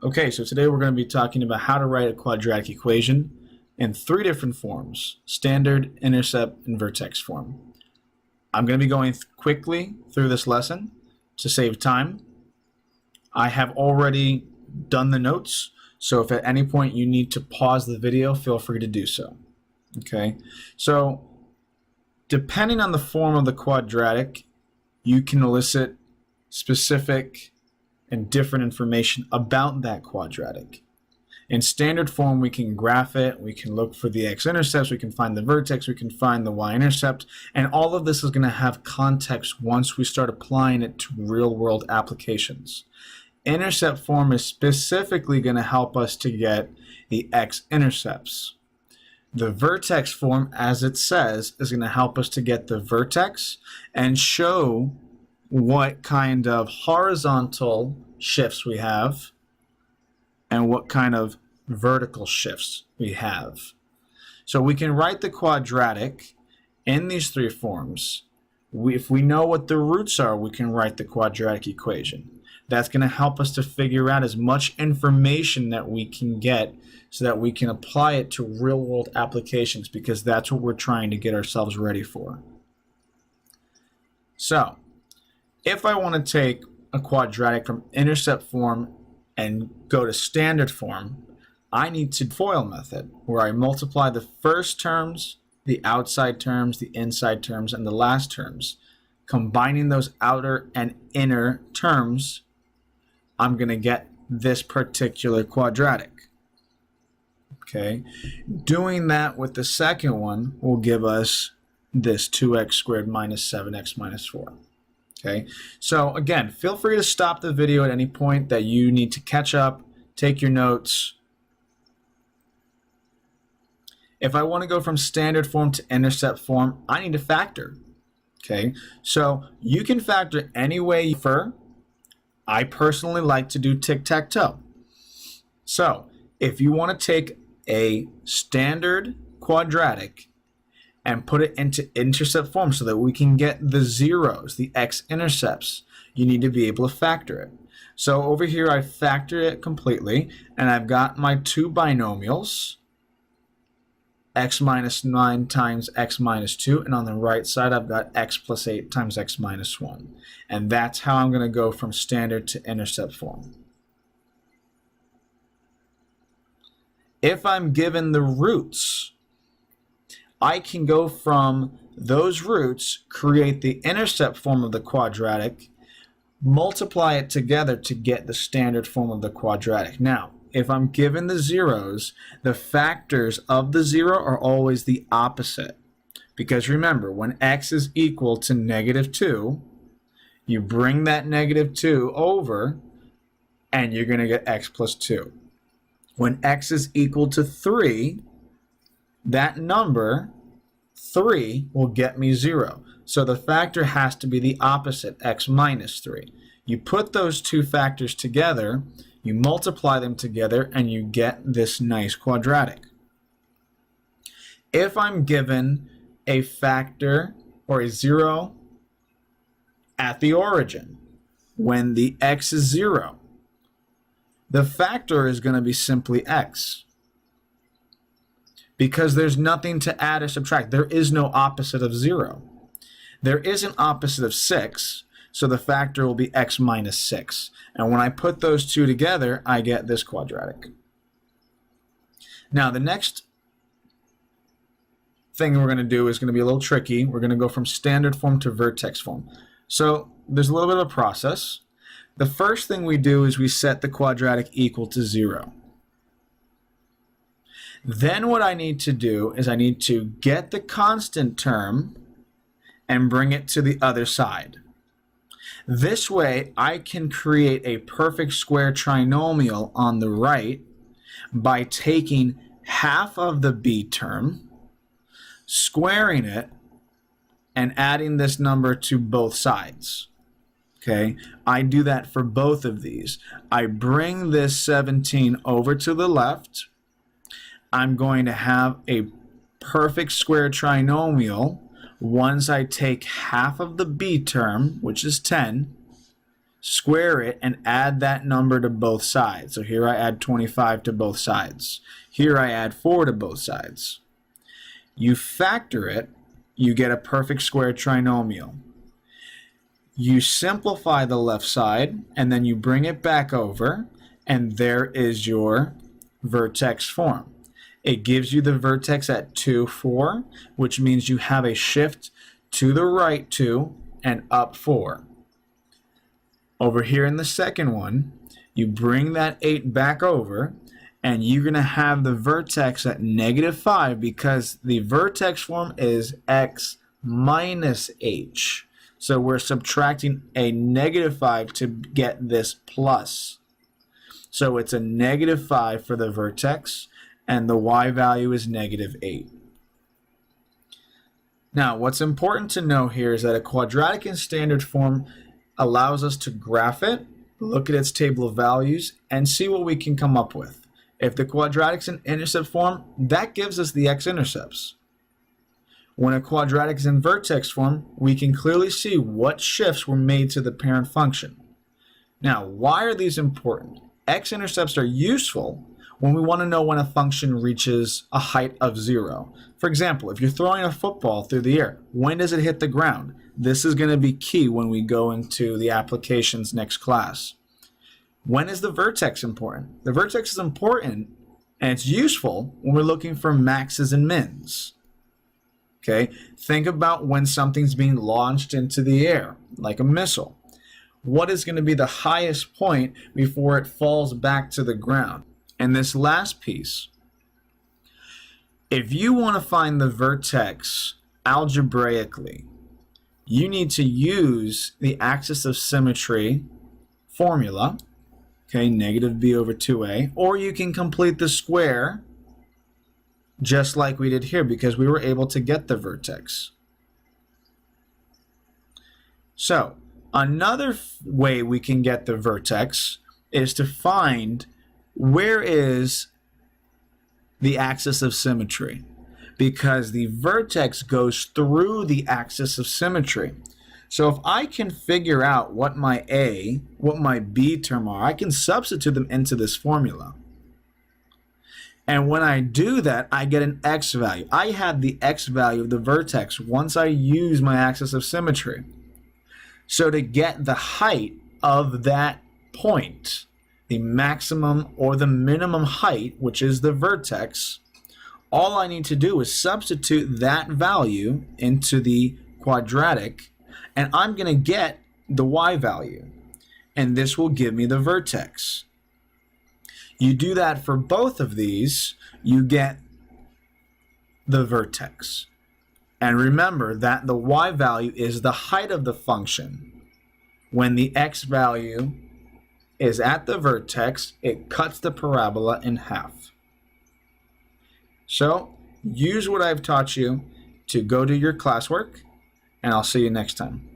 Okay, so today we're going to be talking about how to write a quadratic equation in three different forms: standard, intercept, and vertex form. I'm going to be going quickly through this lesson to save time. I have already done the notes, so if at any point you need to pause the video, feel free to do so. Okay, so depending on the form of the quadratic, you can elicit specific and different information about that quadratic. In standard form, we can graph it, we can look for the x-intercepts, we can find the vertex, we can find the y-intercept, and all of this is going to have context once we start applying it to real-world applications. Intercept form is specifically going to help us to get the x-intercepts. The vertex form, as it says, is going to help us to get the vertex and show what kind of horizontal shifts we have and what kind of vertical shifts we have. So we can write the quadratic in these three forms. If we know what the roots are, we can write the quadratic equation. That's going to help us to figure out as much information that we can get so that we can apply it to real-world applications, because that's what we're trying to get ourselves ready for. So if I want to take a quadratic from intercept form and go to standard form, I need to FOIL method, where I multiply the first terms, the outside terms, the inside terms, and the last terms. Combining those outer and inner terms, I'm going to get this particular quadratic. Okay, doing that with the second one will give us this 2x squared minus 7x minus 4. Okay, so again, feel free to stop the video at any point that you need to catch up, take your notes. If I want to go from standard form to intercept form, I need to factor. Okay, so you can factor any way you prefer. I personally like to do tic-tac-toe. So if you want to take a standard quadratic and put it into intercept form so that we can get the zeros, the x-intercepts, you need to be able to factor it. So over here I factor it completely, and I've got my two binomials, x minus 9 times x minus 2, and on the right side I've got x plus 8 times x minus 1. And that's how I'm going to go from standard to intercept form. If I'm given the roots, I can go from those roots, create the intercept form of the quadratic, multiply it together to get the standard form of the quadratic. Now, if I'm given the zeros, the factors of the zero are always the opposite. Because remember, when x is equal to -2, you bring that -2 over, and you're going to get x plus 2. When x is equal to 3, that number, 3, will get me 0. So the factor has to be the opposite, x minus 3. You put those two factors together, you multiply them together, and you get this nice quadratic. If I'm given a factor or a 0 at the origin, when the x is 0, the factor is going to be simply x. Because there's nothing to add or subtract. There is no opposite of 0. There is an opposite of 6, so the factor will be x minus 6. And when I put those two together, I get this quadratic. Now, the next thing we're going to do is going to be a little tricky. We're going to go from standard form to vertex form. So there's a little bit of a process. The first thing we do is we set the quadratic equal to 0. Then what I need to do is I need to get the constant term and bring it to the other side. This way I can create a perfect square trinomial on the right by taking half of the b term, squaring it, and adding this number to both sides. Okay, I do that for both of these. I bring this 17 over to the left. I'm going to have a perfect square trinomial once I take half of the b term, which is 10, square it, and add that number to both sides. So here I add 25 to both sides. Here I add 4 to both sides. You factor it, you get a perfect square trinomial. You simplify the left side, and then you bring it back over, and there is your vertex form. It gives you the vertex at 2, 4, which means you have a shift to the right 2 and up 4. Over here in the second one, you bring that 8 back over, and you're going to have the vertex at -5 because the vertex form is x minus h. So we're subtracting a -5 to get this plus. So it's a -5 for the vertex, and the y value is -8. Now, what's important to know here is that a quadratic in standard form allows us to graph it, look at its table of values, and see what we can come up with. If the quadratic's in intercept form, that gives us the x-intercepts. When a quadratic is in vertex form, we can clearly see what shifts were made to the parent function. Now, why are these important? X-intercepts are useful when we want to know when a function reaches a height of 0. For example, if you're throwing a football through the air, when does it hit the ground? This is going to be key when we go into the applications next class. When is the vertex important? The vertex is important and it's useful when we're looking for maxes and mins. Okay, think about when something's being launched into the air, like a missile. What is going to be the highest point before it falls back to the ground? And this last piece, if you want to find the vertex algebraically, you need to use the axis of symmetry formula, okay, -b over 2a, or you can complete the square just like we did here because we were able to get the vertex. So another way we can get the vertex is to find where is the axis of symmetry, because the vertex goes through the axis of symmetry. So if I can figure out what my A, what my B term are, I can substitute them into this formula. And when I do that, I get an x value. I had the x value of the vertex once I use my axis of symmetry. So to get the height of that point, the maximum or the minimum height, which is the vertex, all I need to do is substitute that value into the quadratic, and I'm going to get the y value. And this will give me the vertex. You do that for both of these, you get the vertex. And remember that the y value is the height of the function. When the x value is at the vertex, it cuts the parabola in half. So use what I've taught you to go do your classwork, and I'll see you next time.